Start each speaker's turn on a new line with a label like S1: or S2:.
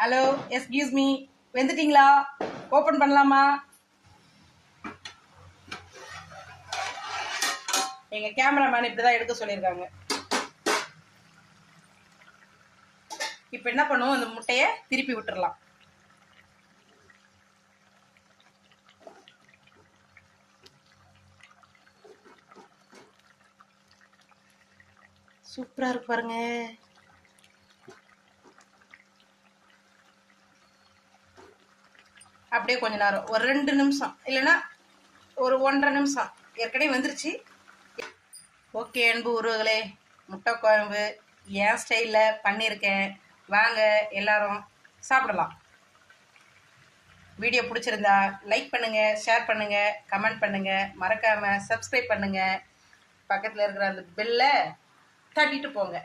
S1: Hello, excuse me, வெந்துட்டீங்களா? Open பண்ணலாமா? எங்க கேமராமேன் இப்படிதான் எடுக்க சொல்லியிருக்காங்க. இப்ப என்ன பண்ணுவோம், அந்த முட்டையை திருப்பி விட்டுறலாம். சூப்பரா இருக்கு பாருங்க. அப்படியே கொஞ்ச நேரம், ஒரு 2 நிமிஷம் இல்லைன்னா ஒரு 1.5 நிமிஷம். ஏற்கனவே வந்துருச்சு. ஓகே அன்பு உறவுகளே, முட்டை குழம்பு என் ஸ்டைலில் பண்ணியிருக்கேன். வாங்க எல்லாரும் சாப்பிடலாம். வீடியோ பிடிச்சிருந்தா லைக் பண்ணுங்க, ஷேர் பண்ணுங்க, கமெண்ட் பண்ணுங்க, மறக்காம சப்ஸ்கிரைப் பண்ணுங்க. பக்கத்தில் இருக்கிற அந்த பெல்லை தட்டிட்டு போங்க.